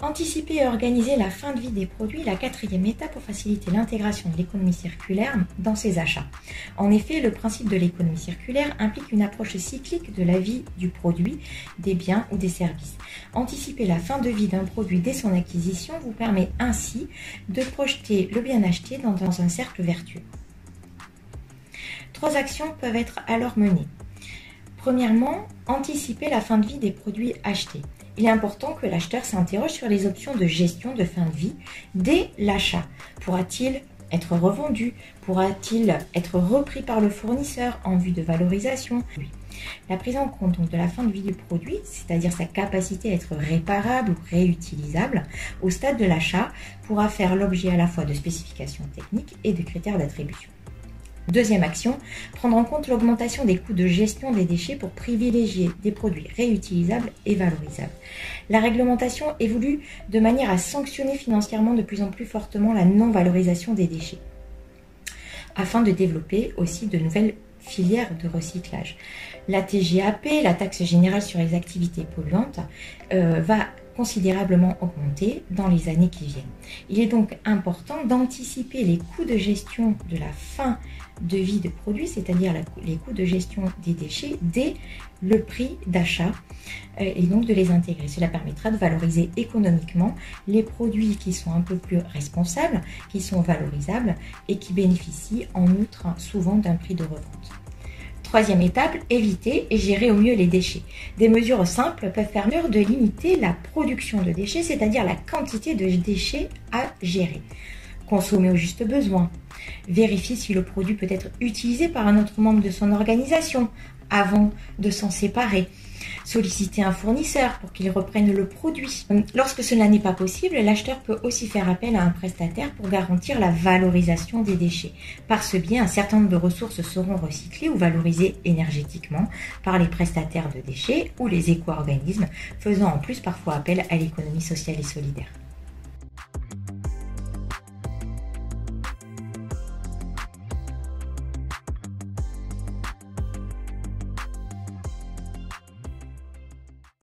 Anticiper et organiser la fin de vie des produits est la quatrième étape pour faciliter l'intégration de l'économie circulaire dans ses achats. En effet, le principe de l'économie circulaire implique une approche cyclique de la vie du produit, des biens ou des services. Anticiper la fin de vie d'un produit dès son acquisition vous permet ainsi de projeter le bien acheté dans un cercle vertueux. 3 actions peuvent être alors menées. Premièrement, anticiper la fin de vie des produits achetés. Il est important que l'acheteur s'interroge sur les options de gestion de fin de vie dès l'achat. Pourra-t-il être revendu? Pourra-t-il être repris par le fournisseur en vue de valorisation? La prise en compte donc de la fin de vie du produit, c'est-à-dire sa capacité à être réparable ou réutilisable, au stade de l'achat, pourra faire l'objet à la fois de spécifications techniques et de critères d'attribution. Deuxième action, prendre en compte l'augmentation des coûts de gestion des déchets pour privilégier des produits réutilisables et valorisables. La réglementation évolue de manière à sanctionner financièrement de plus en plus fortement la non-valorisation des déchets, afin de développer aussi de nouvelles filières de recyclage. La TGAP, la taxe générale sur les activités polluantes, va considérablement augmenter dans les années qui viennent. Il est donc important d'anticiper les coûts de gestion de la fin de vie de produits, c'est-à-dire les coûts de gestion des déchets dès le prix d'achat et donc de les intégrer. Cela permettra de valoriser économiquement les produits qui sont un peu plus responsables, qui sont valorisables et qui bénéficient en outre souvent d'un prix de revente. Troisième étape, éviter et gérer au mieux les déchets. Des mesures simples peuvent permettre de limiter la production de déchets, c'est-à-dire la quantité de déchets à gérer. Consommer au juste besoin. Vérifier si le produit peut être utilisé par un autre membre de son organisation avant de s'en séparer. Solliciter un fournisseur pour qu'il reprenne le produit. Lorsque cela n'est pas possible, l'acheteur peut aussi faire appel à un prestataire pour garantir la valorisation des déchets. Par ce biais, un certain nombre de ressources seront recyclées ou valorisées énergétiquement par les prestataires de déchets ou les éco-organismes, faisant en plus parfois appel à l'économie sociale et solidaire.